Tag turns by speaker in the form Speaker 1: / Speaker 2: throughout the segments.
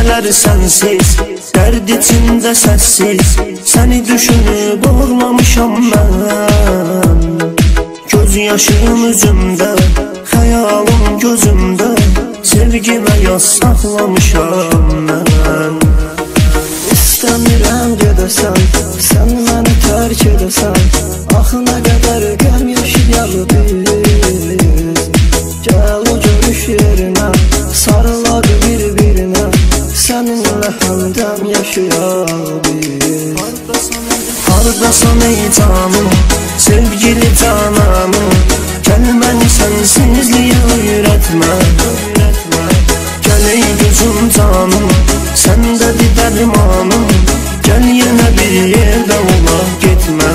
Speaker 1: geceler sensiz, derd içinde sessiz, seni düşünüp ağlamışam ben. Göz yaşım üzümde, hayalım gözümde, sevgime yaz saklamışam ben.
Speaker 2: İstəmirəm gedəsən, sən məni tərk edəsən, axı nə qədər qəm yaşayalım biz. Gəl o görüş yerinə, sarılaq bir-birinə, səninlə həmdəm yaşayalım biz.
Speaker 1: Hardasan ey canım, sevgili cananım, gəl məni sensizliyə öyrətmə. Gəl ey gözüm canım, səndədir dərmanım, gəl yenə bir yerdə olaq getmə.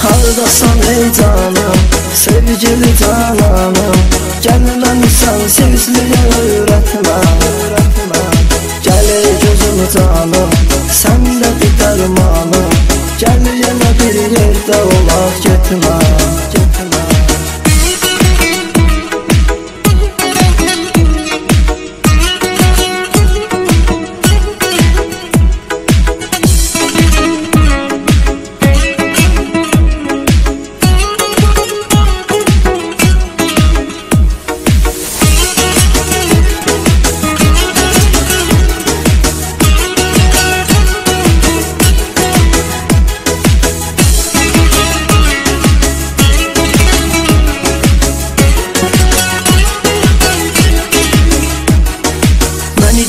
Speaker 2: Hardasan ey canım, sevgili cananım, gəl məni sensizliyə öyrətmə. Gəl ey gözüm canım, səndədir dərmanım, gəl yenə bir yerdə olaq getmə.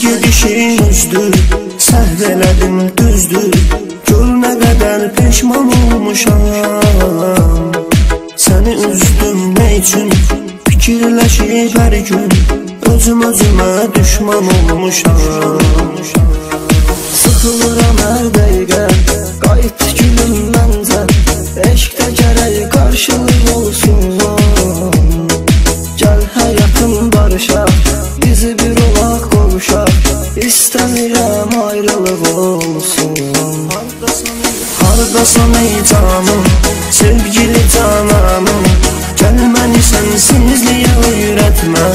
Speaker 1: Gedişin üzdür, səhv elədim düzdür, gör nə qədər peşman olmuşam. Səni üzdüm nə üçün, fikirləşib hər gün, özümə düşman olmuşam.
Speaker 2: Sıxılıram hər dəqiqə, qayıt gülüm məncə, eşqdə gərək qarşılıq olsun. Gəl həyatım barışaq, bizi bir olaq qovuşaq, İstəmirəm ayrılıq olsun.
Speaker 1: Hardasan ey canım, sevgili cananım, gəl məni sensizliyə öyrətmə.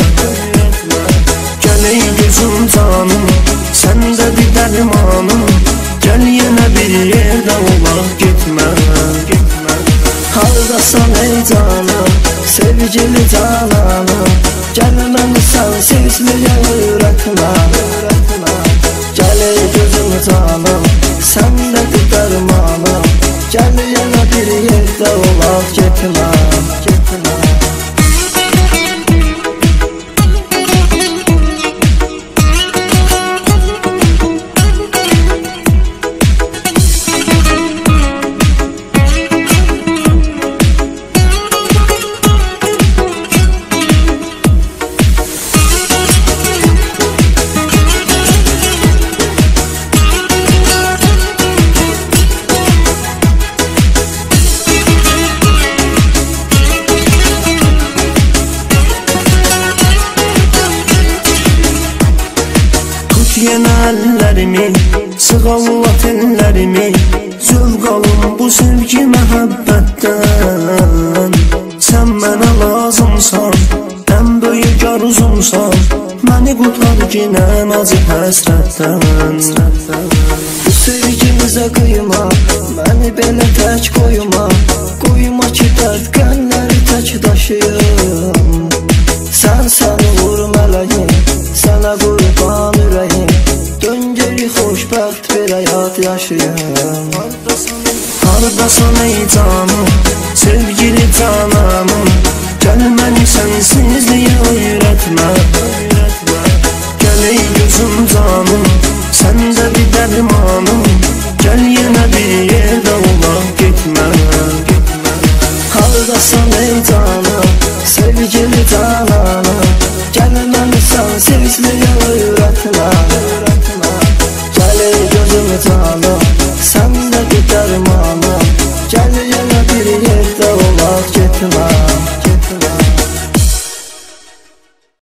Speaker 1: Gəl ey gözüm canım, səndədir dərmanım, gəl yenə bir yerdə olaq getmə.
Speaker 2: Hardasan ey canım, sevgili cananım, gəl məni sensizliyə öyrətmə. Gəl ey gözüm canım, səndədir dərmanım, gəl yenə bir yerdə olaq getmə.
Speaker 1: Yenə əllərimi, sığallat ellərimi, zövq alım bu sevgi məhəbbətdən. Sən mənə lazımsan, ən böyük arzumsan, məni qutar yenə nazı həsrətdən.
Speaker 2: Bu sevgimizə qıyma, məni belə tək qoyma, qoyma ki dərd qənləri tək daşıyım. Sən vur mələyim, sənə qurban ürəyim, dön geri xoşbəxt bir həyat yaşayım.
Speaker 1: Hardasan ey canım, sevgili cananım, gəl məni sensizliyə öyrətmə. Gəl ey gözüm canım, səndədir dərmanım, gəl yenə bir yerdə olaq getmə.
Speaker 2: Hardasan ey canım, sevgili cananım, gəl məni sensizliyə öyrətmə. Gəl ey gözüm canım, səndədir dərmanım, gəl yenə bir yerdə olaq getmə.